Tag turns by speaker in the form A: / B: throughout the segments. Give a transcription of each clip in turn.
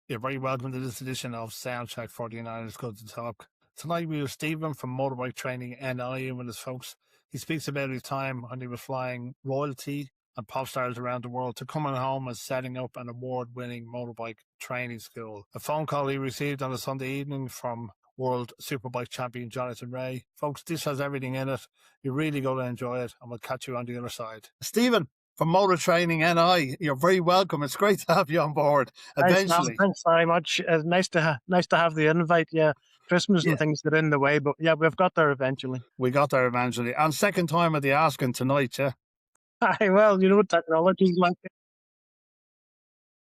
A: You're very welcome to this edition of Soundshack 49. It's good to talk. Tonight we have Stephen from Motorbike Training NI with us, folks. He speaks about his time when he was flying royalty and pop stars around the world to coming home and setting up an award-winning motorbike training school. A phone call he received on a Sunday evening from World Superbike champion Jonathan Ray. Folks, this has everything in it. You're really going to enjoy it, and we'll catch you on the other side. Stephen from Motor Training NI, you're very welcome. It's great to have you on board eventually.
B: Thanks very much. Nice to have the invite. Yeah, Christmas and things get in the way, but yeah, we've got there eventually.
A: We got there eventually. And second time at the asking tonight, yeah?
B: Well, you know what technology's like.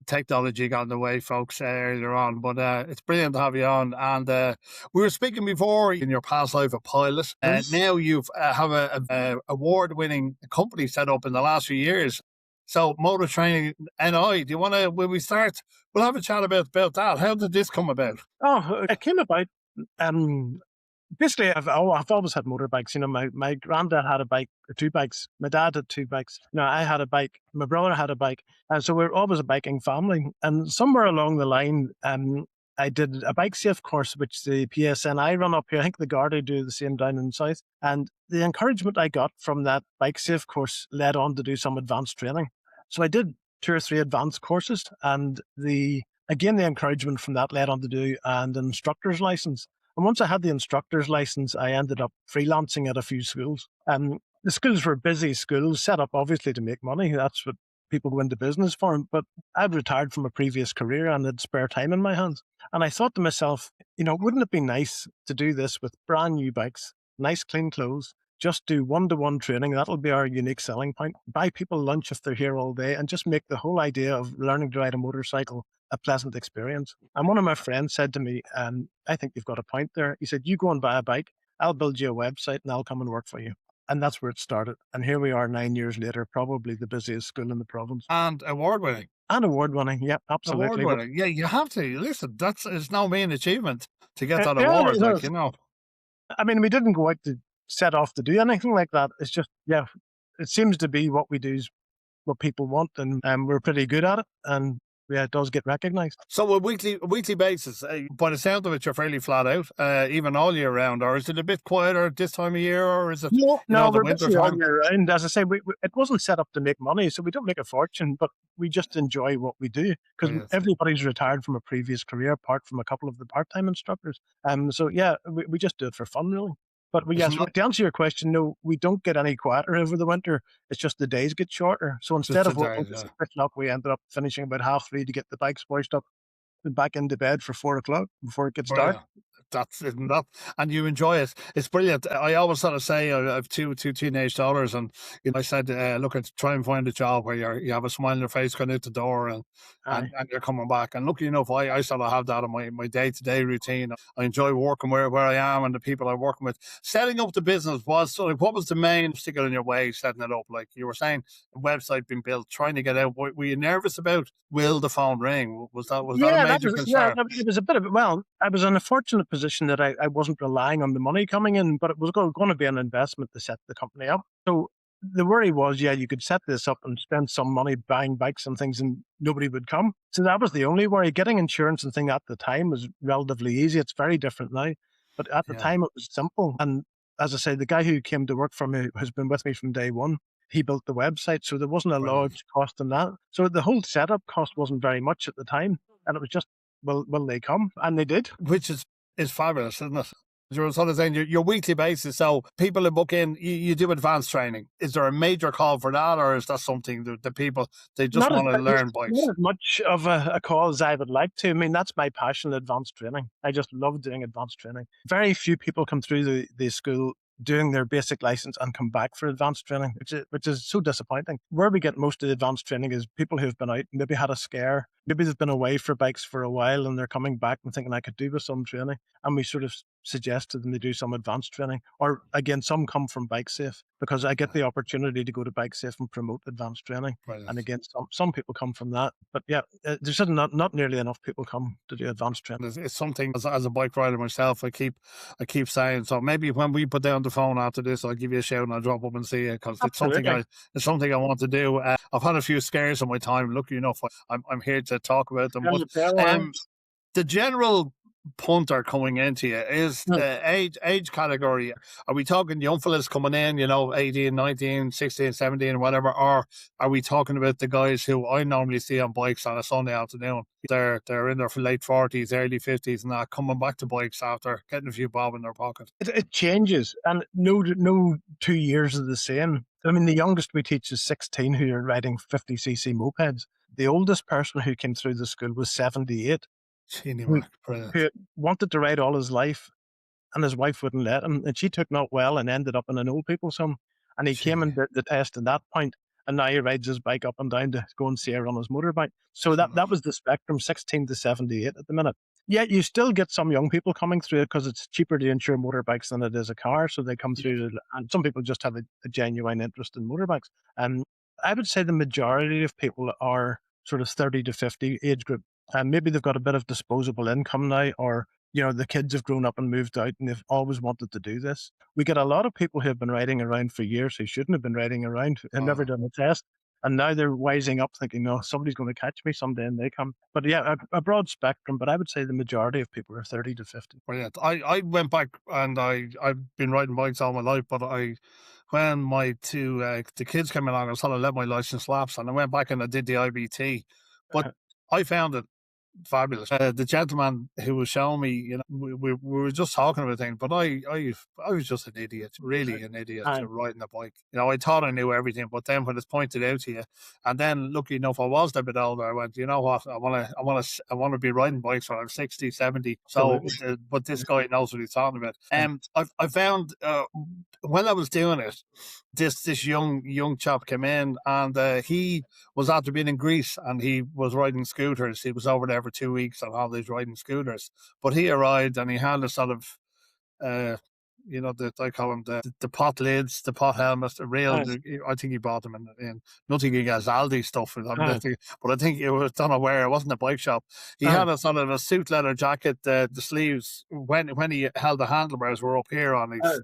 A: Technology got in the way, folks, earlier on, but it's brilliant to have you on. And we were speaking before in your past life a pilot, and now you've have a award-winning company set up in the last few years. So Motor Training NI, do you want to, when we start, we'll have a chat about that. How did this come about?
B: Oh, it came about, basically, I've always had motorbikes. You know, my granddad had a bike, or two bikes. My dad had two bikes. You know, I had a bike. My brother had a bike. And so we're always a biking family. And somewhere along the line, I did a bike safe course, which the PSNI run up here. I think the Garda do the same down in the south. And the encouragement I got from that bike safe course led on to do some advanced training. So I did 2 or 3 advanced courses, and the encouragement from that led on to do an instructor's license. And once I had the instructor's license, I ended up freelancing at a few schools. The schools were busy schools, set up obviously to make money. That's what people go into business for. But I'd retired from a previous career and had spare time in my hands. And I thought to myself, you know, wouldn't it be nice to do this with brand new bikes, nice clean clothes, just do one-to-one training. That'll be our unique selling point. Buy people lunch if they're here all day, and just make the whole idea of learning to ride a motorcycle a pleasant experience. And one of my friends said to me, I think you've got a point there. He said, you go and buy a bike, I'll build you a website and I'll come and work for you. And that's where it started. And here we are 9 years later, probably the busiest school in the province.
A: And award-winning.
B: And award-winning, yeah, absolutely.
A: Award-winning, yeah, you have to. Listen, it's no mean achievement to get that award, like, you know.
B: I mean, we didn't go out to set off to do anything like that. It's just, yeah, it seems to be what we do is what people want, and we're pretty good at it, and yeah, it does get recognised.
A: So a weekly basis, by the sound of it, you're fairly flat out, even all year round, or is it a bit quieter this time of year, or is it
B: no, we're busy all year round. As I say, it wasn't set up to make money, so we don't make a fortune, but we just enjoy what we do, because everybody's retired from a previous career, apart from a couple of the part-time instructors. So yeah, we just do it for fun, really. But yes, to answer your question, no, we don't get any quieter over the winter. It's just the days get shorter. So instead of working o'clock, we ended up finishing about 3:30 to get the bikes washed up and back into bed for 4 o'clock before it gets dark.
A: That's it, and you enjoy it. It's brilliant. I always sort of say I have two teenage daughters, and you know, I said, look, try and find a job where you have a smile on your face going out the door and you're coming back. And lucky enough, I sort of have that in my day-to-day routine. I enjoy working where I am and the people I'm working with. Setting up the business was sort of, what was the main obstacle in your way setting it up? Like you were saying, a website being built, trying to get out. Were you nervous about will the phone ring? Was that a major concern?
B: Yeah, it was a bit of it. Well, I was in a fortunate position that I wasn't relying on the money coming in, but it was going to be an investment to set the company up. So the worry was, you could set this up and spend some money buying bikes and things and nobody would come. So that was the only worry. Getting insurance and thing at the time was relatively easy. It's very different now, but at the time it was simple. And as I say, the guy who came to work for me has been with me from day one. He built the website, so there wasn't a large cost in that. So the whole setup cost wasn't very much at the time. And it was just, will they come? And they did.
A: Which is fabulous, isn't it? You're sort of saying your weekly basis, so people who book in, you do advanced training. Is there a major call for that, or is that something that the people, they just want to learn bikes?
B: Not as much of a call as I would like to. I mean, that's my passion, advanced training. I just love doing advanced training. Very few people come through the school doing their basic license and come back for advanced training, which is so disappointing. Where we get most of the advanced training is people who've been out, maybe had a scare, maybe they've been away for bikes for a while and they're coming back and thinking I could do with some training. And we sort of suggest to them they do some advanced training. Or again, some come from Bike Safe because I get the opportunity to go to Bike Safe and promote advanced training.
A: Brilliant.
B: And again, some people come from that. But yeah, there's not nearly enough people come to do advanced training.
A: It's something as a bike rider myself, I keep saying. So maybe when we put down the phone after this, I'll give you a shout and I'll drop up and see you, because it's something I want to do. I've had a few scares in my time. Lucky enough, I'm here to talk about them. But the general punter coming into you is the age category. Are we talking young fellas coming in, 18, 19, 16, 17, whatever, or are we talking about the guys who I normally see on bikes on a Sunday afternoon? They're in their late 40s, early 50s, and that, coming back to bikes after getting a few bob in their pocket.
B: It changes, and no 2 years are the same. I mean, the youngest we teach is 16, who are riding 50cc mopeds. The oldest person who came through the school was 78. Who wanted to ride all his life, and his wife wouldn't let him, and she took not well and ended up in an old people's home. And he came and did the test at that point, and now he rides his bike up and down to go and see her on his motorbike. So that was the spectrum, 16 to 78 at the minute. Yet you still get some young people coming through it because it's cheaper to insure motorbikes than it is a car, so they come through, and some people just have a genuine interest in motorbikes. And I would say the majority of people are sort of 30 to 50 age group, and maybe they've got a bit of disposable income now, or the kids have grown up and moved out and they've always wanted to do this. We get a lot of people who have been riding around for years who shouldn't have been riding around and never done a test. And now they're wising up thinking, no, somebody's going to catch me someday, and they come. But yeah, a broad spectrum, but I would say the majority of people are 30 to 50.
A: Brilliant. I went back and I've been riding bikes all my life, but when my the kids came along, I sort of let my license lapse, and I went back and I did the IBT. But I found it fabulous. The gentleman who was showing me, we were just talking about things, but I was just an idiot, really an idiot to riding a bike. I thought I knew everything, but then when it's pointed out to you, and then lucky enough, I was a bit older. I went, you know what, I want to be riding bikes when I'm 60, 70. So, but this guy knows what he's talking about. I found when I was doing it, this young chap came in, and he was after being in Greece, and he was riding scooters. He was over there for 2 weeks on holidays riding scooters. But he arrived and he had a sort of, I call them the pot lids, the pot helmets, I think he bought them in nothing against Aldi stuff. But I think it was done aware. It wasn't a bike shop. He had a sort of a suit leather jacket. The sleeves, when he held the handlebars, were up here on his.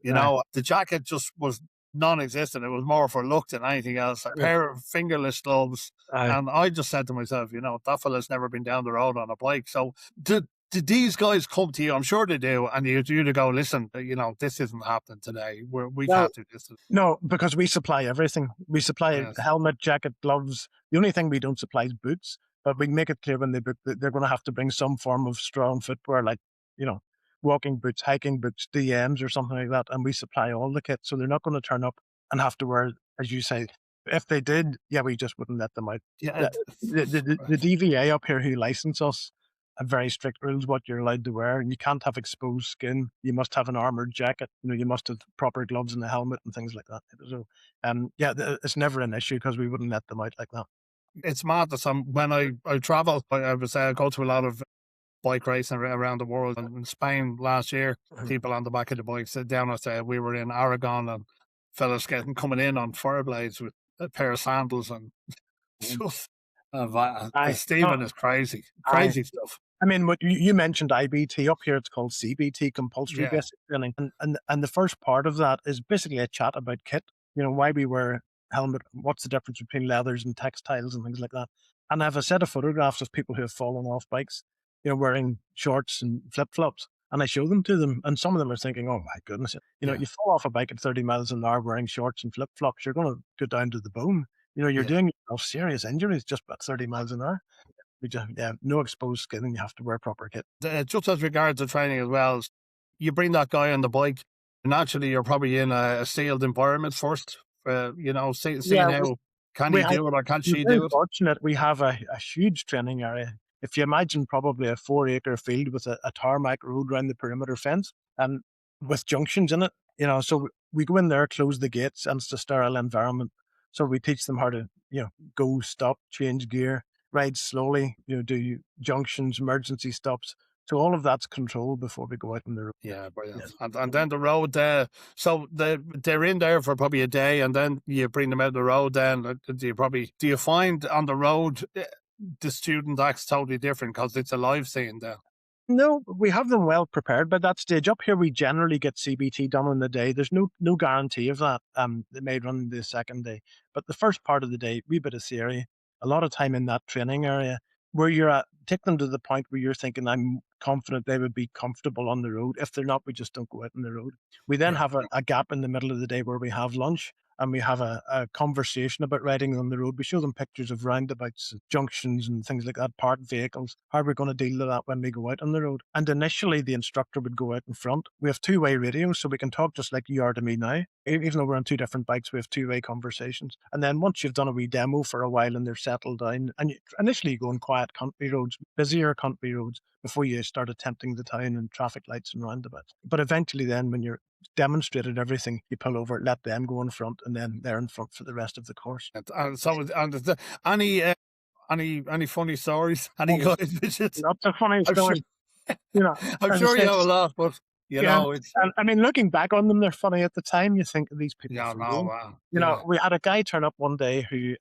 A: The jacket just was non-existent. It was more for look than anything else. A pair of fingerless gloves, and I just said to myself, that fella's never been down the road on a bike. So did these guys come to you? I'm sure they do, and you to go, listen, this isn't happening today. We can't do this.
B: No, because we supply everything. We supply helmet, jacket, gloves. The only thing we don't supply is boots, but we make it clear when they book that they're going to have to bring some form of strong footwear, like walking boots, hiking boots, DMs or something like that, and we supply all the kit, so they're not going to turn up and have to wear, as you say. If they did, we just wouldn't let them out. The DVA up here who license us have very strict rules what you're allowed to wear, and you can't have exposed skin. You must have an armored jacket. You must have proper gloves and a helmet and things like that. So, it's never an issue because we wouldn't let them out like that.
A: It's mad that when I travel, I go to a lot of bike racing around the world. And in Spain last year, people on the back of the bikes down at we were in Aragon, and fellas coming in on Fireblades with a pair of sandals and just Stephen is crazy stuff.
B: I mean, what you mentioned IBT up here, it's called CBT, compulsory basic training, and the first part of that is basically a chat about kit. Why we wear helmet, what's the difference between leathers and textiles and things like that. And I have a set of photographs of people who have fallen off bikes, wearing shorts and flip-flops. And I show them to them, and some of them are thinking, oh my goodness, you fall off a bike at 30 miles an hour wearing shorts and flip-flops, you're going to go down to the bone. You're doing yourself serious injuries just at 30 miles an hour. No exposed skin, and you have to wear proper kit.
A: Just as regards to training as well, you bring that guy on the bike, naturally you're probably in a sealed environment first, seeing how can he do it or can she do it?
B: Fortunate, we have a huge training area. If you imagine probably a 4-acre field with a tarmac road around the perimeter fence and with junctions in it, so we go in there, close the gates, and it's a sterile environment. So we teach them how to, go, stop, change gear, ride slowly, do junctions, emergency stops. So all of that's controlled before we go out on the road.
A: Yeah, brilliant.
B: Yes.
A: And then the road there. So they're in there for probably a day, and then you bring them out the road. Then do you find on the road the student acts totally different because it's a live scene there?
B: No, we have them well prepared by that stage. Up here, we generally get CBT done in the day. There's no guarantee of that. They may run the second day, but the first part of the day, wee bit of theory, a lot of time in that training area where you're at. Take them to the point where you're thinking, I'm confident they would be comfortable on the road. If they're not, we just don't go out on the road. We then
A: Yeah.
B: have a gap in the middle of the day where we have lunch and we have a conversation about riding on the road. We show them pictures of roundabouts, junctions, and things like that, parked vehicles. How are we going to deal with that when we go out on the road? And initially, the instructor would go out in front. We have two-way radios, so we can talk just like you are to me now. Even though we're on two different bikes, we have two-way conversations. And then once you've done a wee demo for a while and they're settled down, and initially you go on quiet country roads, busier country roads, before you start attempting the town and traffic lights and roundabouts. But eventually then, when you're demonstrated everything, you pull over, let them go in front, and then they're in front for the rest of the course.
A: And so, any funny stories? Any good visits?
B: Lots of funny
A: I'm sure,
B: stories. You know,
A: I'm
B: as I
A: sure you
B: said,
A: have a lot, but you
B: yeah.
A: know, it's
B: And I mean, looking back on them, they're funny. At the time, you think of these people
A: yeah,
B: from
A: no,
B: home.
A: wow,
B: You know,
A: yeah,
B: we had a guy turn up one day who,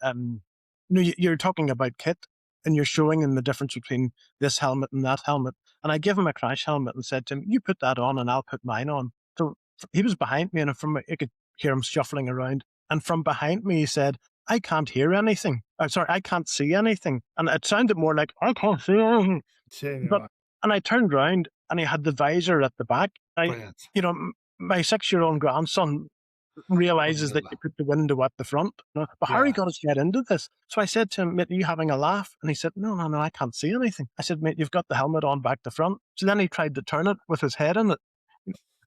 B: you're talking about kit and you're showing him the difference between this helmet and that helmet. And I give him a crash helmet and said to him, you put that on and I'll put mine on. So he was behind me and I could hear him shuffling around. And from behind me, he said, I can't hear anything. Sorry, I can't see anything. And it sounded more like, I can't see anything. But, and I turned round and he had the visor at the back.
A: brilliant.
B: My 6-year-old grandson realizes that you put the window at the front. But how are you
A: Yeah,
B: going to get into this? So I said to him, mate, are you having a laugh? And he said, no, I can't see anything. I said, mate, you've got the helmet on back to front. So then he tried to turn it with his head in it.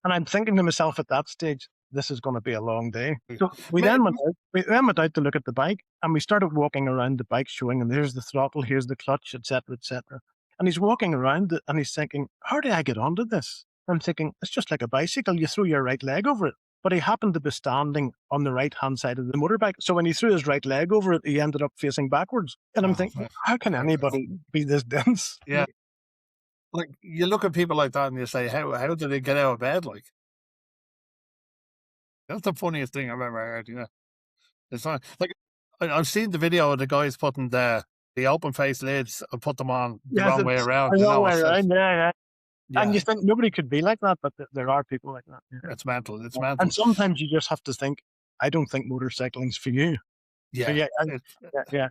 B: And I'm thinking to myself at that stage, this is going to be a long day. So we then went out to look at the bike and we started walking around the bike showing him, here's the throttle, here's the clutch, etc., etc. And he's walking around it and he's thinking, how do I get onto this? I'm thinking, it's just like a bicycle. You throw your right leg over it. But he happened to be standing on the right-hand side of the motorbike. So when he threw his right leg over it, he ended up facing backwards. And I'm thinking, how can anybody be this dense?
A: Yeah. Like you look at people like that and you say, how did they get out of bed? Like that's the funniest thing I've ever heard. Yeah, it's not like I've seen the video of the guys putting the open face lids and put them on the wrong way around.
B: The wrong way around, yeah. And
A: Yeah,
B: you think nobody could be like that, but there are people like that. Yeah.
A: it's mental. It's mental.
B: And sometimes you just have to think, I don't think motorcycling's for you. So
A: Yeah,
B: yeah.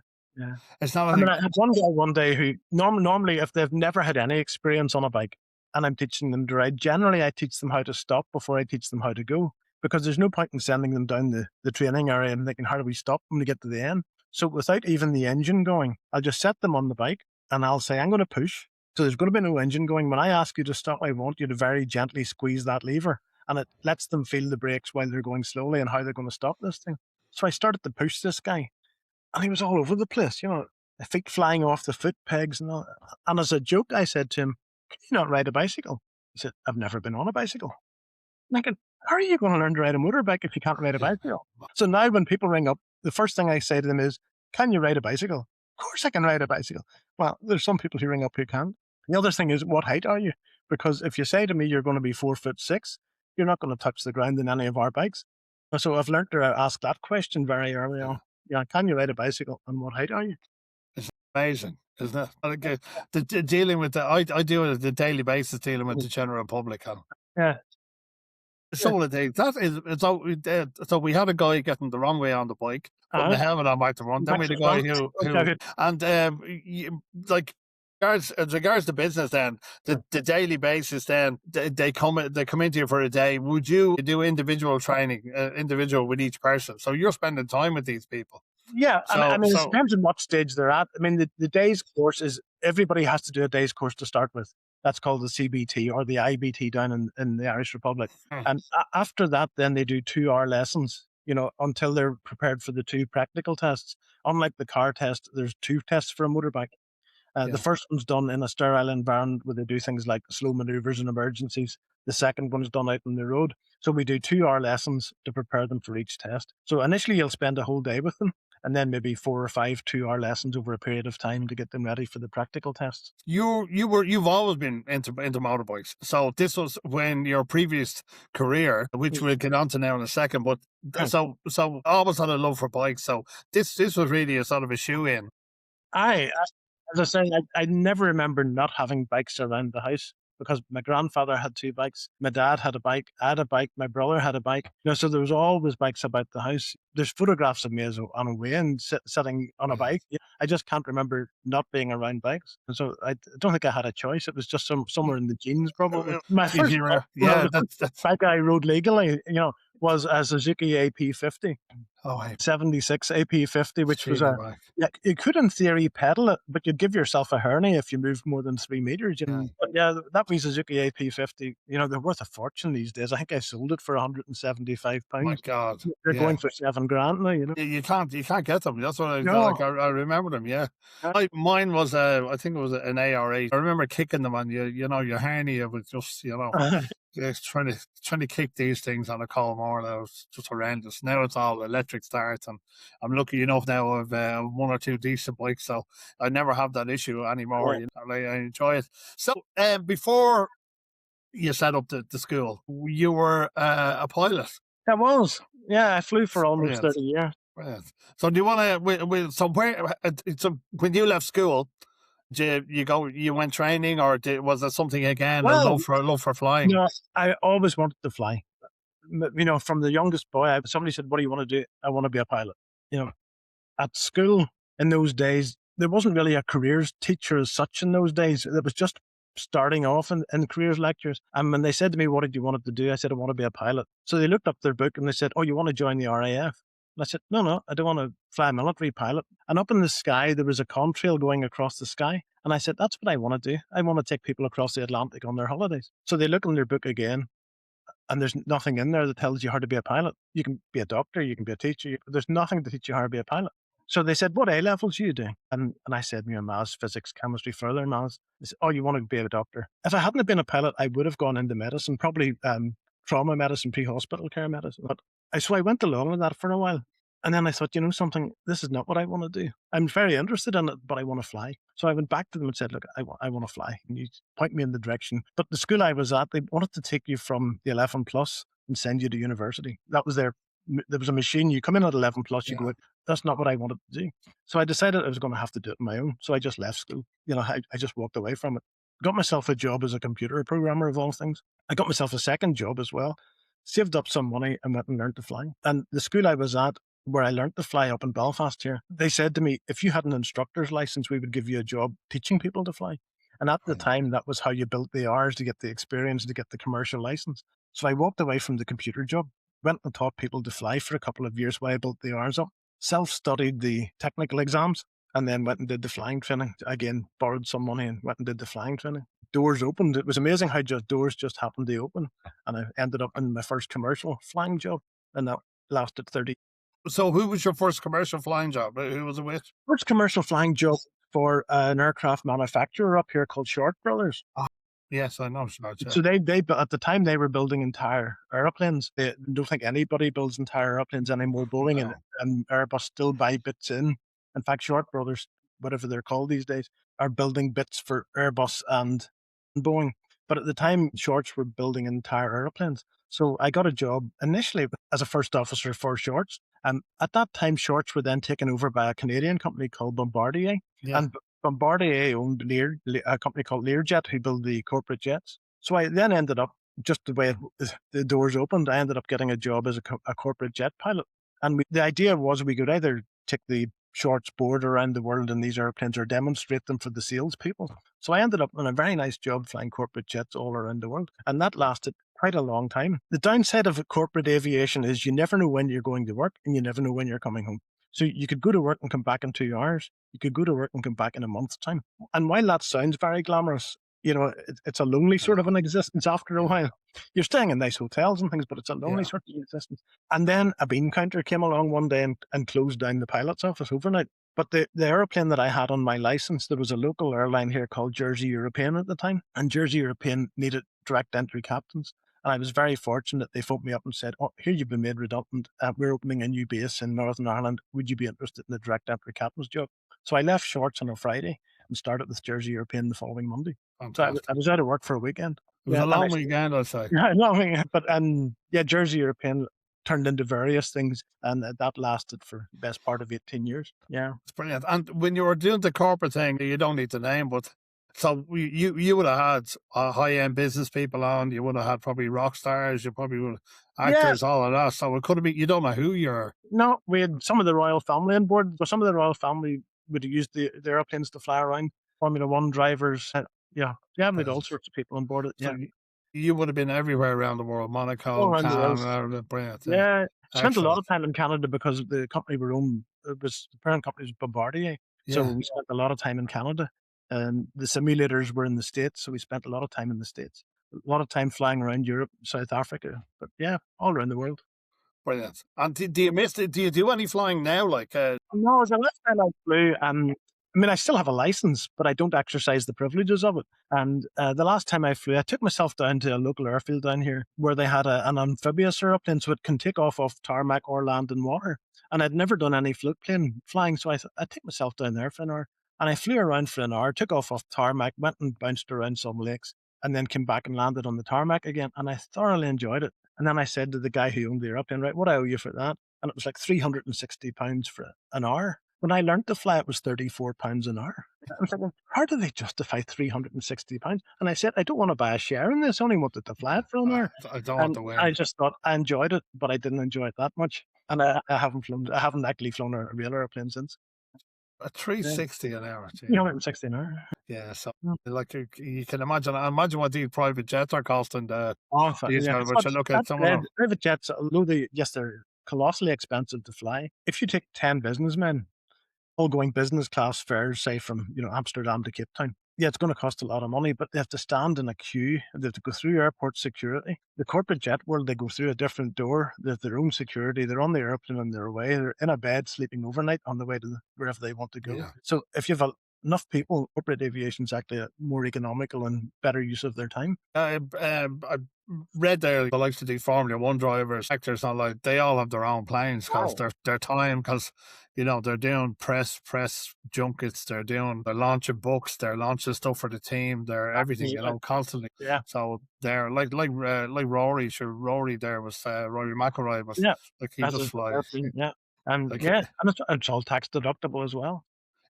A: it's not.
B: I mean, I had one guy one day who normally, if they've never had any experience on a bike and I'm teaching them to ride, generally I teach them how to stop before I teach them how to go, because there's no point in sending them down the training area and thinking, how do we stop when we get to the end? So without even the engine going, I'll just set them on the bike and I'll say, I'm going to push. So there's going to be no engine going. When I ask you to stop, I want you to very gently squeeze that lever, and it lets them feel the brakes while they're going slowly and how they're going to stop this thing. So I started to push this guy, and he was all over the place, the feet flying off the foot pegs and all. And as a joke, I said to him, can you not ride a bicycle? He said, I've never been on a bicycle. I'm thinking, how are you going to learn to ride a motorbike if you can't ride a bicycle? So now when people ring up, the first thing I say to them is, can you ride a bicycle? Of course I can ride a bicycle. Well, there's some people who ring up who can't. The other thing is, what height are you? Because if you say to me you're going to be 4'6", you're not going to touch the ground in any of our bikes. So I've learned to ask that question very early on. Yeah, can you ride a bicycle and what height are you?
A: It's amazing, isn't it? Like, dealing with I do it on a daily basis, dealing with the general public.
B: Yeah.
A: So so we had a guy getting the wrong way on the bike, putting the helmet on back to front. Then we had a guy who and like as regards the business, then the daily basis, then they come into you for a day. Would you do individual training, individual with each person? So you're spending time with these people.
B: Yeah, I mean, it depends on what stage they're at. I mean, the day's course is everybody has to do a day's course to start with. That's called the CBT or the IBT down in the Irish Republic. And after that, then they do 2-hour lessons, until they're prepared for the 2 practical tests. Unlike the car test, there's 2 tests for a motorbike. The first one's done in a sterile environment where they do things like slow maneuvers and emergencies. The second one's done out on the road. So we do 2-hour lessons to prepare them for each test. So initially you'll spend a whole day with them. and then maybe 4 or 5 2-hour lessons over a period of time to get them ready for the practical tests.
A: You've always been into motorbikes. So this was when your previous career, which we'll get on to now in a second, but so always had a love for bikes. So this was really a sort of a shoe in.
B: As I say, I never remember not having bikes around the house because my grandfather had 2 bikes. My dad had a bike. I had a bike. My brother had a bike. So there was always bikes about the house. There's photographs of me as on a way and sitting on a bike. I just can't remember not being around bikes. And so I don't think I had a choice. It was just somewhere in the genes, probably. My first bike I rode legally, was a Suzuki AP50. 76 AP50, which was you could in theory pedal it, but you'd give yourself a hernia if you moved more than 3 meters. But that was Suzuki AP50. They're worth a fortune these days. I think I sold it for £175.
A: My God,
B: they're going for $7,000 now.
A: You can't get them. That's what I remember them. Yeah, mine was I think it was an AR8. I remember kicking them, and your hernia was just trying to kick these things on a cold morning. It was just horrendous. Now it's all electric start, and I'm lucky enough now of 1 or 2 decent bikes, so I never have that issue anymore. I enjoy it. So before you set up the school, you were a pilot.
B: I was. Yeah, I flew for almost 30 years.
A: Brilliant. So do you want to? So when you left school, you went training, or was there something again? A love for flying?
B: I always wanted to fly. From the youngest boy, somebody said, "What do you want to do?" I want to be a pilot. At school in those days, there wasn't really a careers teacher as such in those days. It was just starting off in careers lectures. And when they said to me, "What did you want to do?" I said, "I want to be a pilot." So they looked up their book and they said, "Oh, you want to join the RAF?" And I said, no, I don't want to fly a military pilot. And up in the sky, there was a contrail going across the sky. And I said, that's what I want to do. I want to take people across the Atlantic on their holidays. So they look in their book again, and there's nothing in there that tells you how to be a pilot. You can be a doctor, you can be a teacher. There's nothing to teach you how to be a pilot. So they said, what A levels are you doing? And I said, maths, physics, chemistry, further maths. They said, oh, you want to be a doctor? If I hadn't have been a pilot, I would have gone into medicine, probably trauma medicine, pre-hospital care medicine. But so I went along with that for a while. And then I thought, something, this is not what I want to do. I'm very interested in it, but I want to fly. So I went back to them and said, look, I want to fly. And you point me in the direction. But the school I was at, they wanted to take you from the 11 plus and send you to university. That was there was a machine. You come in at 11 plus, you go out. That's not what I wanted to do. So I decided I was going to have to do it on my own. So I just left school. I just walked away from it. Got myself a job as a computer programmer, of all things. I got myself a second job as well. Saved up some money and went and learned to fly. And the school I was at, where I learned to fly up in Belfast here, they said to me, if you had an instructor's license, we would give you a job teaching people to fly. And at the time, that was how you built the hours to get the experience, to get the commercial license. So I walked away from the computer job, went and taught people to fly for a couple of years while I built the hours up, self-studied the technical exams, and then went and did the flying training. Again, borrowed some money and went and did the flying training. Doors opened. It was amazing how doors just happened to open. And I ended up in my first commercial flying job, and that lasted 30.
A: So who was your first commercial flying job? Who was it with?
B: First commercial flying job for an aircraft manufacturer up here called Short Brothers.
A: Yes, I know.
B: So they at the time they were building entire airplanes. I don't think anybody builds entire airplanes anymore. Boeing and Airbus still buy bits in. In fact, Short Brothers, whatever they're called these days, are building bits for Airbus and Boeing. But at the time, Shorts were building entire airplanes. So I got a job initially as a first officer for Shorts. At that time, Shorts were then taken over by a Canadian company called Bombardier. Yeah. And Bombardier owned a company called Learjet, who built the corporate jets. So I then ended up, just the way the doors opened, I ended up getting a job as a corporate jet pilot. And the idea was we could either take the Shorts board around the world in these airplanes or demonstrate them for the salespeople. So I ended up in a very nice job flying corporate jets all around the world. And that lasted quite a long time. The downside of corporate aviation is you never know when you're going to work and you never know when you're coming home. So you could go to work and come back in 2 hours. You could go to work and come back in a month's time. And while that sounds very glamorous, it's a lonely sort of an existence after a while. You're staying in nice hotels and things, but it's a lonely sort of existence. And then a bean counter came along one day and closed down the pilot's office overnight. But the airplane that I had on my license, there was a local airline here called Jersey European at the time. And Jersey European needed direct entry captains. And I was very fortunate. They phoned me up and said, "Oh, here you've been made redundant. We're opening a new base in Northern Ireland. Would you be interested in the direct entry captain's job?" So I left Shorts on a Friday and started with Jersey European the following Monday. So
A: Fantastic.
B: I was out of work for a weekend.
A: It was
B: Yeah,
A: a
B: and I
A: long weekend, I'd say.
B: yeah, no, I mean, but yeah, Jersey European turned into various things, and that lasted for the best part of 18 years. Yeah.
A: It's brilliant. And when you were doing the corporate thing, you don't need to name, but so you would have had high end business people on. You would have had probably rock stars. You probably would have
B: Yeah.
A: actors, all of that. So it could have been. You don't know who you're.
B: No, we had some of the royal family on board. But some of the royal family would have used the airplanes to fly around. Formula One drivers. Yeah. Yeah, we had all sorts of people on board it.
A: So
B: Yeah.
A: you would have been everywhere around the world,
B: All
A: Monaco,
B: around the world.
A: Canada, brilliant.
B: Yeah. Spent a lot
A: Excellent.
B: of time in Canada because the company we owned, it was the parent company was Bombardier. So
A: Yeah,
B: we spent a lot of time in Canada. And the simulators were in the States, so we spent a lot of time in the States. A lot of time flying around Europe, South Africa. But yeah, all around the world.
A: brilliant. And do you miss it? Do you do any flying now? Like,
B: No, the last time I flew, I mean, I still have a license, but I don't exercise the privileges of it. And the last time I flew, I took myself down to a local airfield down here where they had an amphibious aeroplane, so it can take off tarmac or land in water. And I'd never done any float plane flying, so I thought I'd take myself down there for an hour. And I flew around for an hour, took off tarmac, went and bounced around some lakes, and then came back and landed on the tarmac again. And I thoroughly enjoyed it. And then I said to the guy who owned the aeroplane, right, what I owe you for that? And it was like £360 for an hour. When I learned to fly, it was £34 an hour. I was thinking, how do they justify £360? And I said, I don't want to buy a share in this. I only wanted to fly it for an hour.
A: I don't want
B: And
A: to win.
B: I just thought I enjoyed it, but I didn't enjoy it that much. And I haven't actually flown a real airplane since.
A: A 360 an hour. Gee.
B: 360 an hour.
A: Yeah, so
B: Mm.
A: like you can imagine. Imagine what these private jets are costing.
B: Oh,
A: These
B: yeah.
A: guys, which I look at some of them.
B: Private jets, although they're colossally expensive to fly. If you take 10 businessmen, all going business class fares, say from Amsterdam to Cape Town. Yeah, it's going to cost a lot of money, but they have to stand in a queue. They have to go through airport security. The corporate jet world, they go through a different door. They have their own security. They're on the airplane on their way. They're in a bed sleeping overnight on the way to wherever they want to go.
A: Yeah.
B: So if you have enough people, corporate aviation is actually a more economical and better use of their time.
A: I read there the likes of these Formula One drivers, actors, not like they all have their own planes because their time, because they're doing press junkets, they're launching books, they're launching stuff for the team, they're everything, constantly.
B: Yeah.
A: So they're like Rory. Sure, Rory there was Rory McIlroy was like he just flies.
B: Yeah. And
A: Like,
B: and it's all tax deductible as well.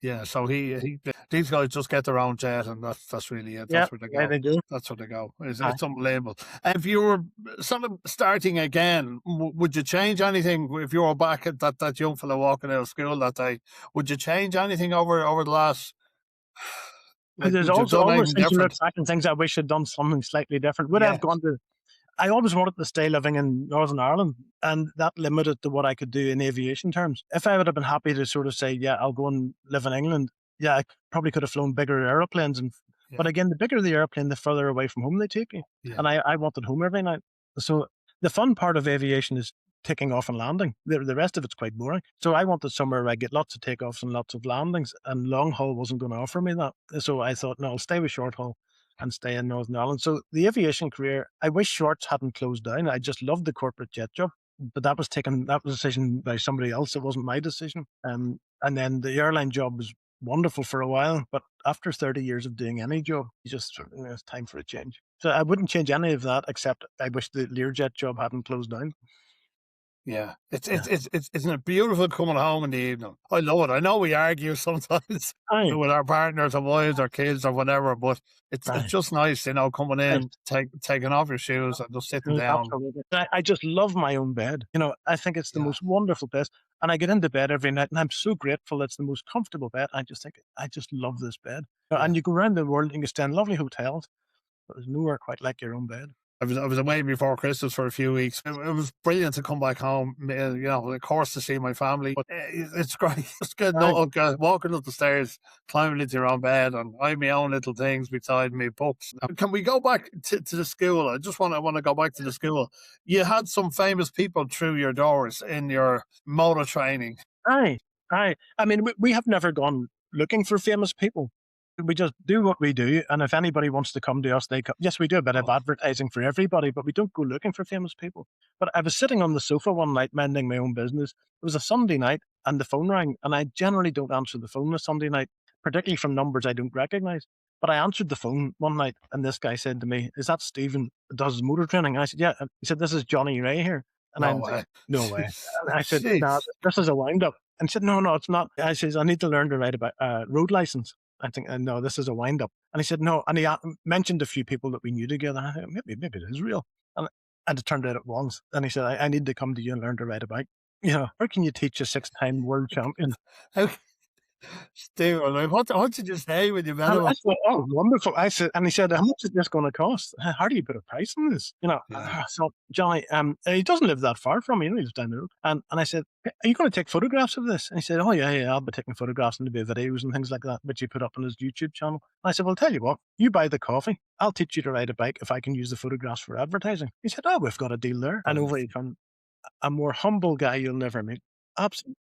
A: Yeah, so these guys just get their own jet, and that's really it. That's where they go.
B: Yeah, they do.
A: That's where they go. It's unbelievable. If you were sort of starting again, would you change anything? If you were back at that young fellow walking out of school that day, would you change anything over the last?
B: There's also always things you look back and things I wish I'd done something slightly different. Would I have gone to? I always wanted to stay living in Northern Ireland, and that limited to what I could do in aviation terms. If I would have been happy to sort of say, yeah, I'll go and live in England, yeah, I probably could have flown bigger aeroplanes. But again, the bigger the airplane, the further away from home they take you. Yeah. And I wanted home every night. So the fun part of aviation is taking off and landing. The rest of it's quite boring. So I wanted somewhere where I get lots of takeoffs and lots of landings, and long haul wasn't going to offer me that. So I thought, no, I'll stay with short haul and stay in Northern Ireland. So the aviation career, I wish Shorts hadn't closed down. I just loved the corporate jet job, but that was a decision by somebody else. It wasn't my decision. And then the airline job was wonderful for a while, but after 30 years of doing any job, it's time for a change. So I wouldn't change any of that, except I wish the Learjet job hadn't closed down.
A: Yeah, isn't it beautiful coming home in the evening? I love it. I know we argue sometimes with our partners or wives or kids or whatever, but it's just nice, coming in, taking off your shoes and just sitting down.
B: Absolutely. I just love my own bed. I think it's the most wonderful place. And I get into bed every night and I'm so grateful it's the most comfortable bed. I just think, I just love this bed. Yeah. And you go around the world and you stay in lovely hotels, but there's nowhere quite like your own bed. I was away before Christmas for a few weeks. It was brilliant to come back home, of course, to see my family. But it's great. Just getting walking up the stairs, climbing into your own bed, and I have my own little things beside me, books. Can we go back to the school? I just want to go back to the school. You had some famous people through your doors in your motor training. Aye. I mean, we have never gone looking for famous people. We just do what we do, and if anybody wants to come to us, they come. Yes, we do a bit of
A: Oh,
B: advertising for everybody, but we don't go looking for famous people. But I was sitting on the sofa one night minding my own business. It was a Sunday night, and the phone rang, and I generally don't answer the phone on a Sunday night, particularly from numbers I don't recognise. But I answered the phone one night, and this guy said to me, "Is that Stephen that does motor training?" And I said, "Yeah." And he said, "This is Johnny Ray here." And
A: no
B: I'm thinking,
A: way.
B: "No way." And I said, "No,
A: Jeez.
B: this is a wind up." And he said, "No, no, it's not." I says, "I need to learn to ride a road license." I think, no, this is a wind up. And he said, no. And he mentioned a few people that we knew together. I thought, maybe it is real. And it turned out it was. And he said, I need to come to you and learn to ride a bike. You know, how can you teach a 6-time world champion?
A: How, Steve, like, what did you say when you met
B: And
A: him?
B: I said, oh, wonderful. I said, and he said, how much is this going to cost? How do you put a price on this? You know,
A: Yeah.
B: so Johnny, he doesn't live that far from me. You know, he lives down the road. And I said, are you going to take photographs of this? And he said, oh, yeah, I'll be taking photographs and there'll be videos and things like that, which you put up on his YouTube channel. And I said, well, tell you what, you buy the coffee. I'll teach you to ride a bike if I can use the photographs for advertising. He said, oh, we've got a deal there. And
A: Brilliant.
B: over he come, a more humble guy you'll never meet. Absolutely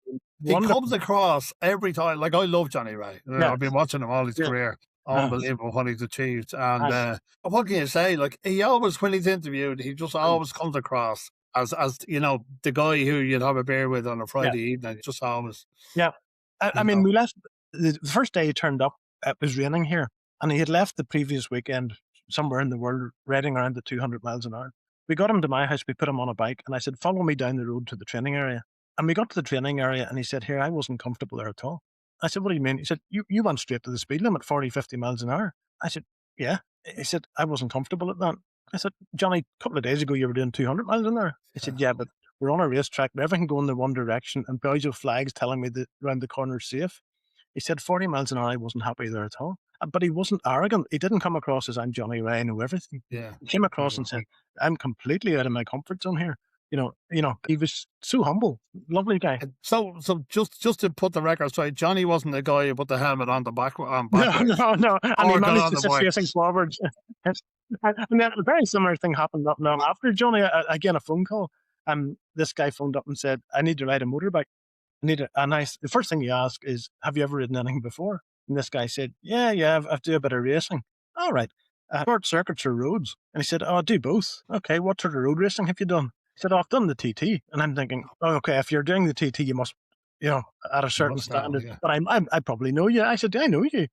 A: He comes
B: wonderful.
A: across every time. Like, I love Johnny Ray. I've been
B: Yes,
A: watching him all his
B: yes.
A: career.
B: Uh,
A: Unbelievable what he's achieved. And
B: and,
A: what can you say? Like, he always, when he's interviewed, he just
B: and,
A: always comes across as you know, the guy who you'd have a beer with on a
B: yeah.
A: Friday evening. Just always,
B: Yeah. I
A: you
B: mean,
A: know.
B: we left the first day he turned up, it was raining here, and he had left the previous weekend somewhere in the world, riding around at 200 miles an hour. We got him to my house, we put him on a bike, and I said, follow me down the road to the training area. And we got to the training area, and he said, here, I wasn't comfortable there at all. I said, what do you mean? He said, you went straight to the speed limit, 40, 50 miles an hour. I said, yeah. He said, I wasn't comfortable at that. I said, Johnny, a couple of days ago, you were doing 200 miles an hour. He said, yeah, but we're on a racetrack, everything going in one direction, and boys with flags telling me that round the corner is safe. He said 40 miles an hour, I wasn't happy there at all. But he wasn't arrogant. He didn't come across as I'm Johnny Ray, I know everything.
A: Yeah.
B: He came across and said, I'm completely out of my comfort zone here. He was so humble, lovely guy.
A: So just to put the record straight, Johnny wasn't the guy who put the helmet on the back on
B: No,
A: backwards
B: no. And he
A: or got
B: managed
A: on
B: to
A: the
B: sit
A: bike.
B: facing forwards. And then a very similar thing happened not long after Johnny. Again, a phone call. This guy phoned up and said, I need to ride a motorbike. The first thing he asked is, have you ever ridden anything before? And this guy said, yeah, I've do a bit of racing. All right. Short circuits or roads? And he said, oh, I do both. Okay, what sort of road racing have you done? He said, oh, I've done the TT. And I'm thinking, oh, okay, if you're doing the TT, you must, at a
A: You
B: certain
A: must know,
B: standard.
A: yeah.
B: But I probably know you. I said, yeah, I know you.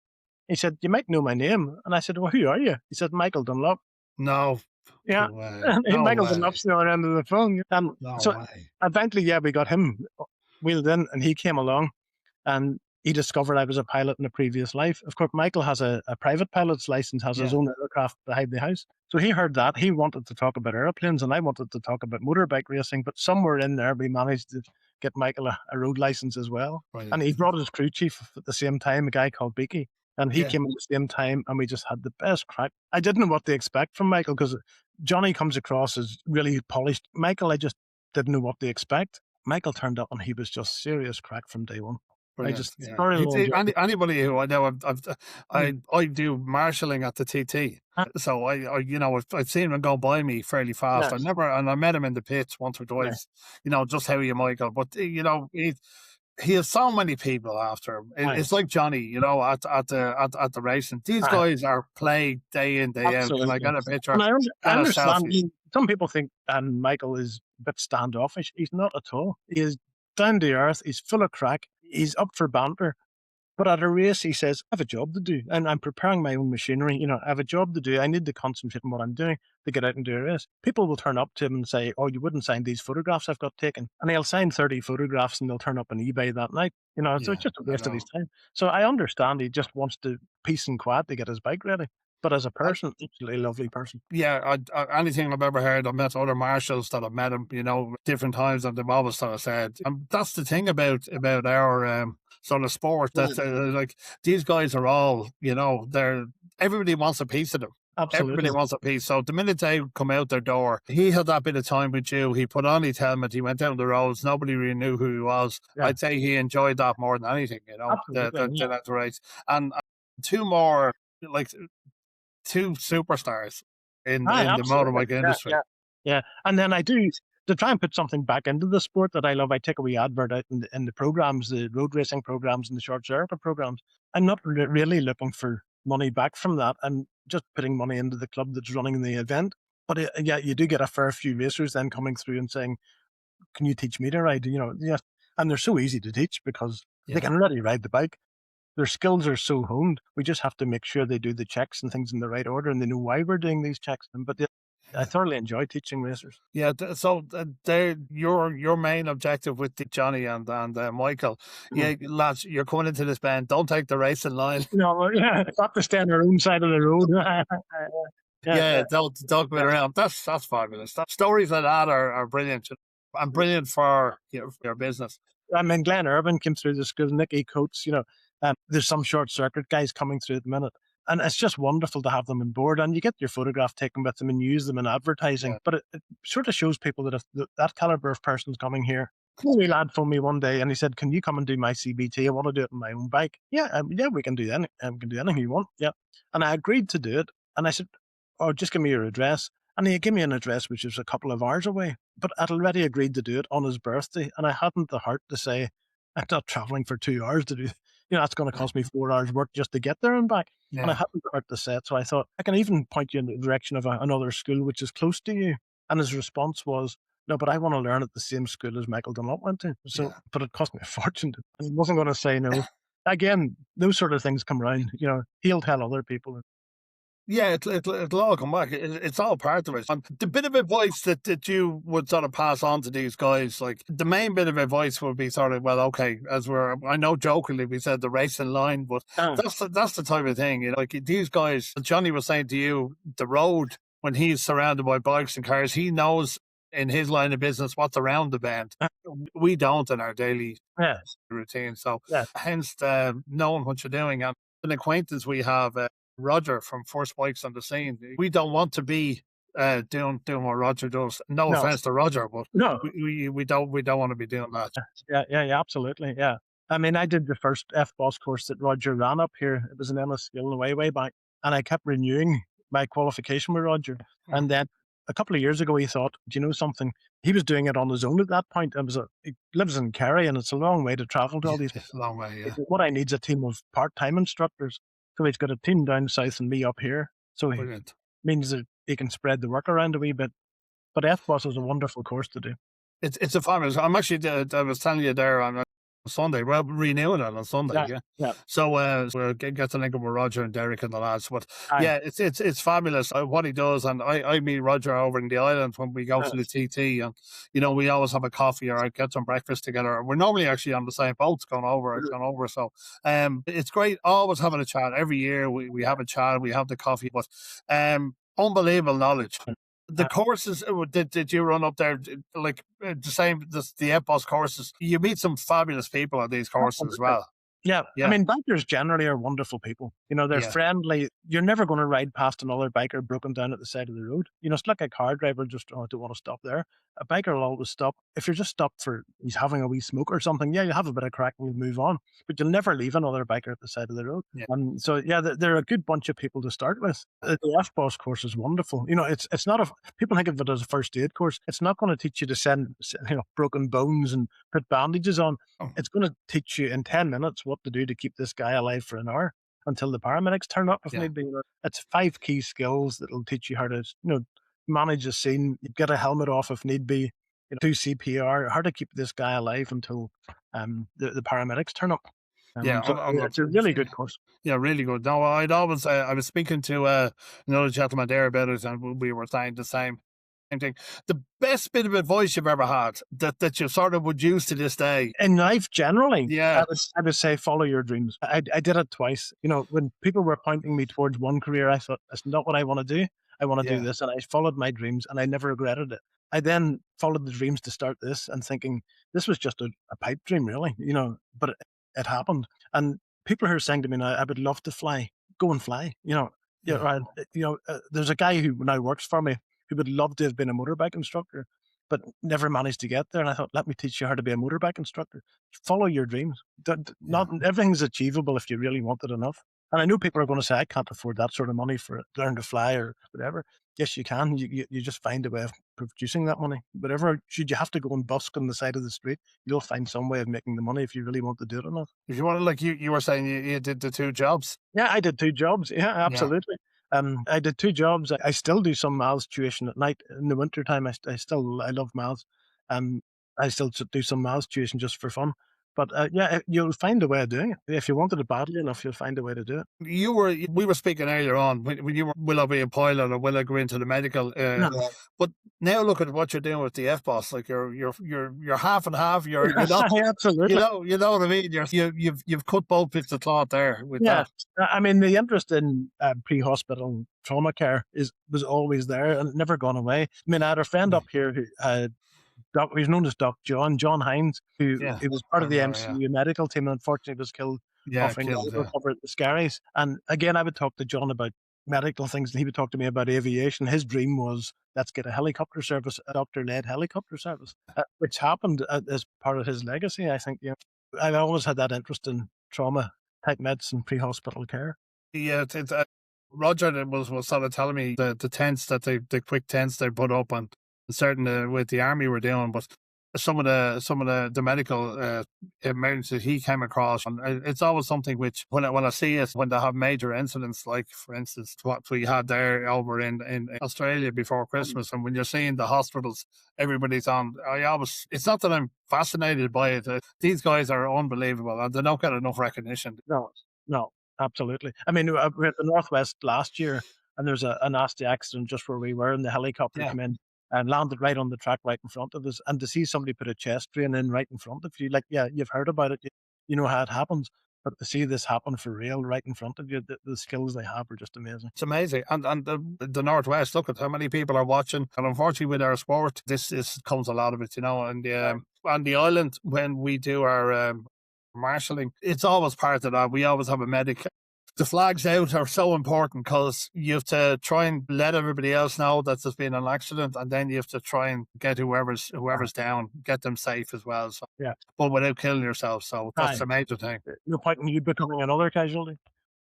B: He said, you might know my name. And I said, well, who are you? He said, Michael Dunlop.
A: No
B: Yeah.
A: way. No
B: Michael
A: way.
B: Dunlop's the other end of the phone.
A: No
B: So
A: way.
B: eventually, yeah, we got him wheeled in and he came along and he discovered I was a pilot in a previous life. Of course, Michael has a private pilot's license, has his
A: Yeah.
B: own aircraft behind the house. So he heard that. He wanted to talk about airplanes and I wanted to talk about motorbike racing. But somewhere in there, we managed to get Michael a road license as well. And
A: Brilliant.
B: he brought his crew chief at the same time, a guy called Beaky. And he
A: Yeah.
B: came at the same time and we just had the best crack. I didn't know what to expect from Michael because Johnny comes across as really polished. Michael, I just didn't know what to expect. Michael turned up and he was just serious crack from day one. I
A: Brilliant.
B: just
A: Yeah.
B: thoroughly enjoyed it.
A: Anybody who I know,
B: Mm.
A: I do marshalling at the TT.
B: Ah,
A: So I've seen him go by me fairly fast.
B: yes,
A: I met him in the pits once or
B: yeah,
A: twice. Just how you, Michael. But he has so many people after him.
B: aye,
A: It's like Johnny, at the racing. These
B: aye,
A: guys are played day in, day out. Can I
B: absolutely.
A: get a picture
B: And I
A: and a
B: understand.
A: selfie?
B: Some people think Michael is a bit standoffish. He's not at all. He is down to earth. He's full of crack. He's up for banter. But at a race, he says, I have a job to do and I'm preparing my own machinery. I have a job to do. I need to concentrate on what I'm doing to get out and do a race. People will turn up to him and say, oh, you wouldn't sign these photographs I've got taken. And he'll sign 30 photographs and they'll turn up on eBay that night. So it's
A: Yeah,
B: just a
A: I
B: waste of his
A: know.
B: time. So I understand he just wants to peace and quiet to get his bike ready. But as a person, absolutely lovely person.
A: Yeah, anything I've ever heard, I've met other marshals that have met him, different times, and they've always sort of said, and that's the thing about our sort of sport,
B: Yeah,
A: that like these guys are all, everybody wants a piece of them. Everybody
B: absolutely.
A: wants a piece. So the minute they come out their door, he had that bit of time with you. He put on his helmet. He went down the roads. Nobody really knew who he was.
B: Yeah,
A: I'd say he enjoyed that more than anything.
B: absolutely. Yeah.
A: That race. And two more, like two superstars
B: Aye,
A: in the
B: absolutely.
A: motorbike
B: Yeah,
A: industry.
B: yeah, yeah. And then I do to try and put something back into the sport that I love. I take a wee advert out in the programs, the road racing programs and the short circuit programs. I'm not really looking for money back from that. I'm just putting money into the club that's running the event. But yeah, you do get a fair few racers then coming through and saying, "Can you teach me to ride?" Yes, and they're so easy to teach because they
A: Yeah.
B: can already ride the bike. Their skills are so honed. We just have to make sure they do the checks and things in the right order, and they know why we're doing these checks. But yeah, I thoroughly enjoy teaching racers.
A: Yeah, so there, your main objective with Johnny and Michael,
B: Mhm.
A: yeah, lads, you're coming into this band. Don't take the racing line.
B: Yeah, not to stay on their own side of the road. Yeah,
A: Yeah,
B: yeah,
A: don't go
B: yeah.
A: around. That's fabulous. Stories like that are brilliant and brilliant for your business.
B: I mean, Glenn Irvin came through the school, Nicky Coates, there's some short circuit guys coming through at the minute. And it's just wonderful to have them on board. And you get your photograph taken with them and use them in advertising.
A: Yeah,
B: But it sort of shows people that if that caliber of person's coming here, a wee lad phoned me one day and he said, "Can you come and do my CBT? I want to do it on my own bike." Yeah, yeah, we can do that. We can do anything you want. Yeah. And I agreed to do it. And I said, "Oh, just give me your address." And he gave me an address which was a couple of hours away. But I'd already agreed to do it on his birthday, and I hadn't the heart to say, "I'm not traveling for 2 hours to do." That's going to cost me 4 hours work just to get there and back. And I
A: yeah,
B: hadn't the heart to say it, so I thought I can even point you in the direction of another school which is close to you. And his response was, "No, but I want to learn at the same school as Michael Dunlop went to." So,
A: yeah.
B: but it cost me a fortune. And he wasn't going to say no. Again, those sort of things come round. He'll tell other people.
A: Yeah, it'll all come back. It's all part of it. The bit of advice that you would sort of pass on to these guys, like the main bit of advice would be sort of, well, okay, I know jokingly we said the racing line, but
B: Oh,
A: that's the type of thing. Like these guys, Johnny was saying to you, the road when he's surrounded by bikes and cars, he knows in his line of business what's around the bend. We don't in our daily
B: yeah,
A: routine. So
B: yeah.
A: hence knowing what you're doing and an acquaintance we have, Roger from First Bikes on the Scene. We don't want to be doing what Roger does. No
B: No,
A: offense to Roger, but
B: no.
A: we don't want to be doing that.
B: Yeah, yeah, yeah, absolutely. Yeah. I mean, I did the first F-Boss course that Roger ran up here. It was an Ennis skill way back. And I kept renewing my qualification with Roger.
A: Hmm.
B: And then a couple of years ago, he thought, "Do you know something?" He was doing it on his own at that point. He lives in Kerry and it's a long way to travel to all these.
A: It's a long way,
B: He
A: yeah.
B: said, "What I need is a team of part-time instructors." So he's got a team down south and me up here. So he
A: Brilliant.
B: means that he can spread the work around a wee bit. But F-Boss is a wonderful course to do.
A: It's a fabulous. I'm actually. I was telling you there on Sunday. Well, renewing it on Sunday.
B: Yeah,
A: Yeah.
B: yeah.
A: So we'll get to link up with Roger and Derek and the lads. But
B: Aye.
A: yeah, it's fabulous what he does. And I meet Roger over in the island when we go to the TT, and we always have a coffee or I get some breakfast together. We're normally actually on the same boats going over. I've gone over. So it's great. Always having a chat every year. We have a chat. We have the coffee. But unbelievable knowledge. The courses did you run up there like the same the EPOS courses? You meet some fabulous people on these courses as
B: Absolutely.
A: well.
B: Yeah, I
A: Yeah,
B: mean, bikers generally are wonderful people. They're
A: yeah,
B: friendly. You're never going to ride past another biker broken down at the side of the road. It's like a car driver just, "Oh, I don't want to stop there." A biker will always stop. If you're just stopped for he's having a wee smoke or something, yeah, you have a bit of crack and you move on. But you'll never leave another biker at the side of the road.
A: yeah,
B: So yeah, they're a good bunch of people to start with. The F-Boss course is wonderful. It's not people think of it as a first aid course. It's not going to teach you to send broken bones and put bandages on.
A: oh,
B: It's going to teach you in 10 minutes what to do to keep this guy alive for an hour until the paramedics turn up if
A: yeah,
B: need be. It's 5 key skills that'll teach you how to, manage a scene, get a helmet off if need be, do CPR, how to keep this guy alive until the paramedics turn up.
A: yeah.
B: So it's a really good course.
A: Yeah, really good. No, I was speaking to another gentleman there about it, and we were saying the same thing. The best bit of advice you've ever had that you sort of would use to this day.
B: In life generally,
A: Yeah,
B: I would say follow your dreams. I did it twice. When people were pointing me towards one career, I thought, "That's not what I want to do. I want to do
A: yeah,
B: this." And I followed my dreams and I never regretted it. I then followed the dreams to start this and thinking this was just a pipe dream, really, but it happened. And people who are saying to me now, "I would love to fly," go and fly, Yeah,
A: yeah,
B: right. There's a guy who now works for me who would love to have been a motorbike instructor but never managed to get there. And I thought, let me teach you how to be a motorbike instructor. Follow your dreams.
A: yeah.
B: Not everything's achievable if you really want it enough. And I know people are going to say, I can't afford that sort of money for learn to fly or whatever. Yes, you can. You just find a way of producing that money. Whatever, should you have to go and busk on the side of the street, you'll find some way of making the money if you really want to do it enough.
A: If you want to, like you were saying, you did the 2 jobs.
B: Yeah, I did 2 jobs. Yeah,
A: Yeah.
B: absolutely. I did 2 jobs. I still do some miles tuition at night in the winter time. I love miles. Um, I still do some miles tuition just for fun. But yeah, you'll find a way of doing it. If you wanted it badly enough, you'll find a way to do it.
A: We were speaking earlier on when you were, will I be a pilot or will I go into the medical?
B: Yeah.
A: But now look at what you're doing with the FBOS. Like you're half and half. You're not.
B: Absolutely.
A: You know what I mean. You've cut both bits of cloth there with
B: Yeah,
A: that.
B: I mean, the interest in pre-hospital trauma care was always there and never gone away. I mean, I had a friend up here who he's known as John Hines, who
A: Yeah,
B: he was part
A: I
B: of the
A: remember, yeah.
B: MCU medical team and unfortunately was killed
A: Yeah,
B: offering
A: killed. Yeah.
B: cover at the Scaries. And again, I would talk to John about medical things and he would talk to me about aviation. His dream was, let's get a helicopter service, a doctor-led helicopter service, which happened as part of his legacy, I think. Yeah, I've always had that interest in trauma type medicine, pre-hospital care.
A: Yeah, Roger was sort of telling me the tents that the quick tents they put up and certain with the army were doing, but some of the medical emergencies he came across, and it's always something which when I see it when they have major incidents, like for instance what we had there over in Australia before Christmas, and when you're seeing the hospitals, everybody's on. It's not that I'm fascinated by it. These guys are unbelievable, and they don't get enough recognition.
B: No, absolutely. I mean, we were at the Northwest last year, and there's a nasty accident just where we were, and the helicopter
A: Yeah.
B: came in and landed right on the track right in front of us. And to see somebody put a chest drain in right in front of you, like, yeah, you've heard about it, you know how it happens, but to see this happen for real right in front of you, the skills they have are just amazing.
A: It's amazing. And the Northwest, look at how many people are watching. And unfortunately, with our sport, this comes a lot of it, you know. And on the island, when we do our marshalling, it's always part of that. We always have a medic. The flags out are so important because you have to try and let everybody else know that there's been an accident, and then you have to try and get whoever's down, get them safe as well. So,
B: Yeah.
A: but without killing yourself. So that's
B: Aye.
A: a major thing.
B: No point in you becoming another casualty.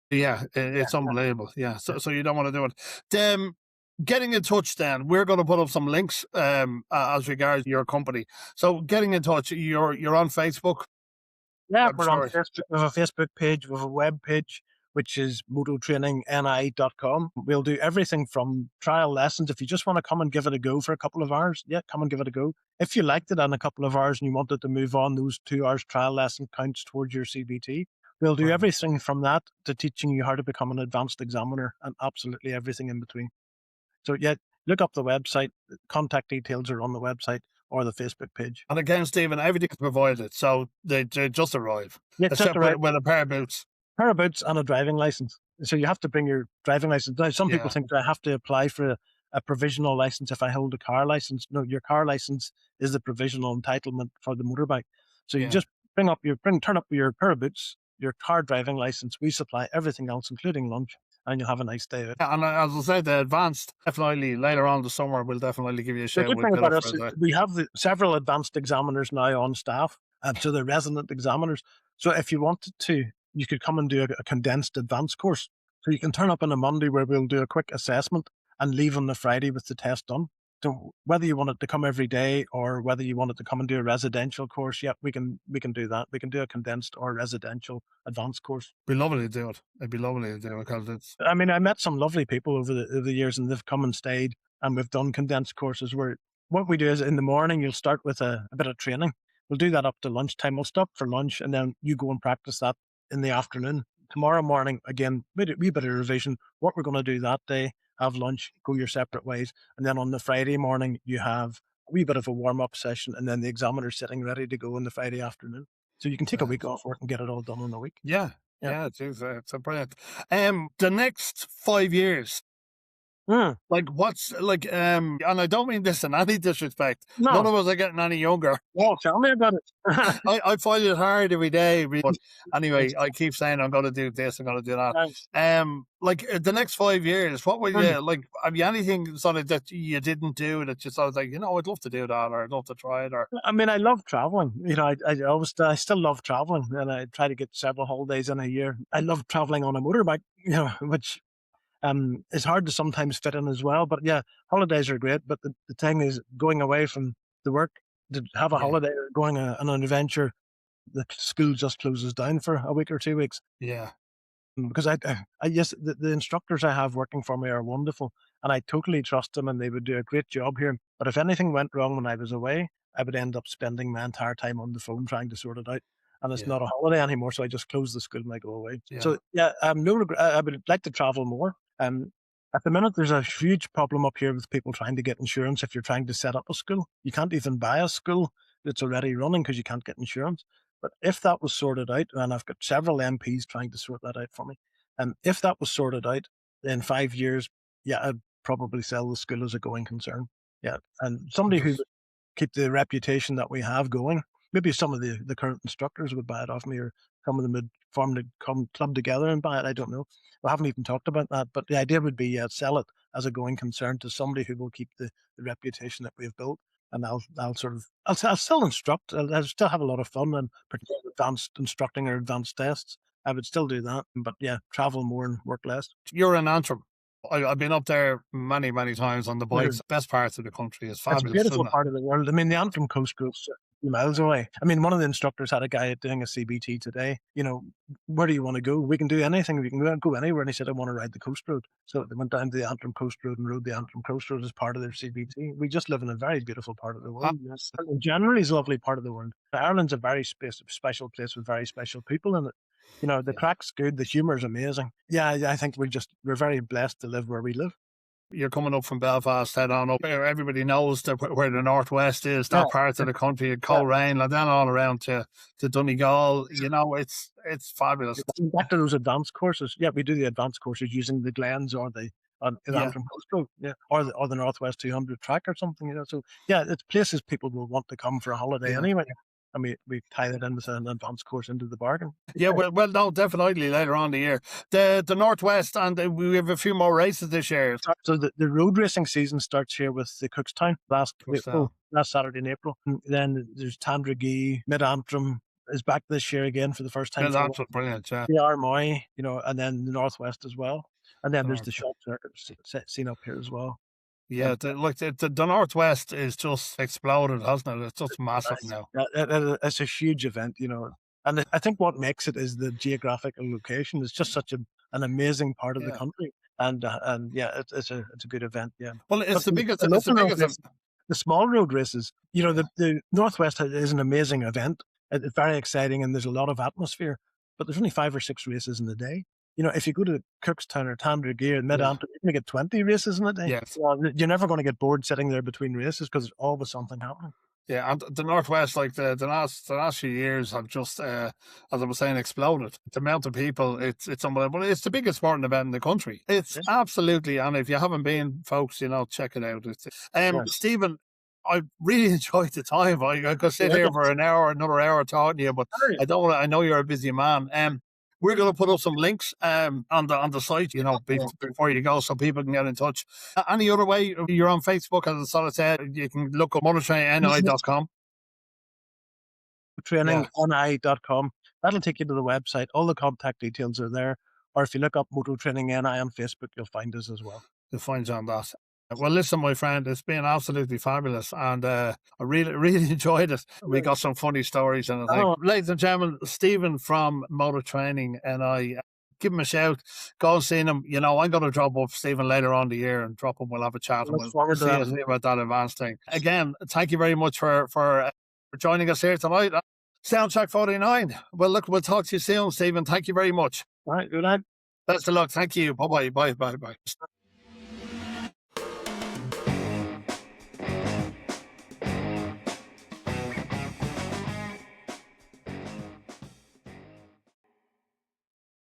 A: Yeah, it's unbelievable. Yeah, so you don't want to do it. Getting in touch, then we're going to put up some links as regards your company. So getting in touch, you're on Facebook.
B: Yeah,
A: I'm
B: we're on
A: sorry.
B: Facebook. We have a Facebook page, we have a web page, which is mototrainingni.com. We'll do everything from trial lessons. If you just want to come and give it a go for a couple of hours, yeah, come and give it a go. If you liked it in a couple of hours and you wanted to move on, those 2 hours trial lesson counts towards your CBT. We'll do
A: Right.
B: everything from that to teaching you how to become an advanced examiner and absolutely everything in between. So yeah, look up the website. Contact details are on the website or the Facebook page.
A: And again, Stephen, everything's provided, so they just arrive.
B: Yeah,
A: Except with a pair of boots.
B: Pair of boots and a driving license. So you have to bring your driving license. Now, some people
A: Yeah.
B: think that I have to apply for a provisional license if I hold a car license. No, your car license is the provisional entitlement for the motorbike. So you
A: Yeah.
B: just turn up your pair of boots, your car driving license. We supply everything else, including lunch, and you'll have a nice day out.
A: Yeah, and as I said, the advanced definitely later on the summer we'll definitely give you a
B: The
A: shout.
B: good
A: We'll
B: thing
A: get
B: about
A: up
B: us
A: for
B: is
A: that.
B: we have several advanced examiners now on staff, so they're resident examiners. So if you wanted to, you could come and do a condensed advanced course. So you can turn up on a Monday where we'll do a quick assessment and leave on the Friday with the test done. So whether you wanted to come every day or whether you wanted to come and do a residential course, yeah, we can do that. We can do a condensed or residential advanced course.
A: It'd be lovely to do it. It'd be lovely to do it because it's.
B: I mean, I met some lovely people over the years, and they've come and stayed, and we've done condensed courses where what we do is in the morning you'll start with a bit of training. We'll do that up to lunchtime. We'll stop for lunch, and then you go and practice that in the afternoon. Tomorrow morning, again, wee bit of revision. What we're going to do that day, have lunch, go your separate ways, and then on the Friday morning you have a wee bit of a warm up session, and then the examiner's sitting ready to go on the Friday afternoon. So you can take a week off work and get it all done in a week.
A: Yeah, it's a brilliant. The next 5 years, Like, what's like, and I don't mean this in any disrespect. None
B: No.
A: of us are getting any younger.
B: Well, tell me about it.
A: I find it hard every day. But anyway, I keep saying I'm going to do this, I'm going to do that. Like the next 5 years, what would you like? Have you anything sort of that you didn't do that you sort of like, I'd love to do that, or I'd love to try it, or?
B: I mean, I love traveling. I still love traveling, and I try to get several holidays in a year. I love traveling on a motorbike, which it's hard to sometimes fit in as well. But yeah, holidays are great. But the thing is, going away from the work to have a holiday or going on an adventure, the school just closes down for a week or 2 weeks.
A: Yeah.
B: Because yes, the instructors I have working for me are wonderful, and I totally trust them, and they would do a great job here. But if anything went wrong when I was away, I would end up spending my entire time on the phone trying to sort it out. And it's not a holiday anymore, so I just close the school and I go away. So yeah, no regret. I would like to travel more. At the minute, there's a huge problem up here with people trying to get insurance. If you're trying to set up a school, you can't even buy a school that's already running because you can't get insurance. But if that was sorted out, and I've got several MPs trying to sort that out for me, and if that was sorted out in 5 years, yeah, I'd probably sell the school as a going concern. Yeah, and somebody who would keep the reputation that we have going. Maybe some of the current instructors would buy it off me, or some of them would form to come club together and buy it. I don't know. We haven't even talked about that, but the idea would be sell it as a going concern to somebody who will keep the reputation that we've built. And I'll still instruct. I'll still have a lot of fun and advanced instructing or advanced tests. I would still do that, but yeah, travel more and work less.
A: You're in Antrim. I've been up there many, many times on the bikes. Best parts of the country. Is fabulous.
B: It's a beautiful part of the world. I mean, the Antrim coast goes miles away. I mean, one of the instructors had a guy doing a CBT today. Where do you want to go? We can do anything. We can go anywhere. And he said, I want to ride the coast road. So they went down to the Antrim coast road and rode the Antrim coast road as part of their CBT. We just live in a very beautiful part of the world. Yes. And generally, it's a lovely part of the world. Ireland's a very special place with very special people in it. The crack's good. The humour is amazing. Yeah, I think we're very blessed to live where we live. You're coming up from Belfast, head on up. Everybody knows where the northwest is, that part of the country, Coleraine, and then all around to Donegal. It's fabulous. Back to those advanced courses. Yeah, we do the advanced courses using the Glens or the Antrim Coast Road, or the Northwest 200 track or something. So yeah, it's places people will want to come for a holiday anyway. And we tie that in with an advanced course into the bargain. Yeah, well, no, definitely later on the year. The Northwest, and we have a few more races this year. So the road racing season starts here with the Cookstown last Saturday in April. And then there's Tandragee, Mid-Antrim is back this year again for the first time. Mid-Antrim, brilliant, yeah. The Armoy, and then the Northwest as well. And then there's the short circuit seen up here as well. Yeah, the Northwest is just exploded, hasn't it? It's just massive now. It's a huge event, and I think what makes it is the geographical location. It's just such an amazing part of the country, and yeah, it's a good event. Yeah, well, it's the biggest. The small road races, the Northwest is an amazing event. It's very exciting, and there's a lot of atmosphere. But there's only 5 or 6 races in the day. If you go to Cookstown or Tandragee or Mid-Antrim, you're going to get 20 races in a day. Yes. You're never going to get bored sitting there between races because there's always something happening. Yeah, and the Northwest, like the last few years have just, as I was saying, exploded. The amount of people, it's unbelievable. It's the biggest sporting event in the country. It's absolutely, and if you haven't been, folks, check it out. Stephen, I really enjoyed the time. I could sit here for another hour talking to you, but I know you're a busy man. We're going to put up some links on the site, before you go, so people can get in touch. Any other way? You're on Facebook, as I sort of said. You can look up motortrainingni.com. Trainingni.com. That'll take you to the website. All the contact details are there. Or if you look up Motor Training NI on Facebook, you'll find us as well. You'll find you on that. Well, listen, my friend, it's been absolutely fabulous, and I really, really enjoyed it. We got some funny stories, and ladies and gentlemen, Stephen from Motor Training, and give him a shout. Go and see him. I'm going to drop up Stephen later on the year and drop him. We'll have a chat, and we'll see about that advanced thing. Again, thank you very much for joining us here tonight. Soundshack 49. Well, look, we'll talk to you soon, Stephen. Thank you very much. All right, good night. Best of luck. Thank you. Bye-bye. Bye.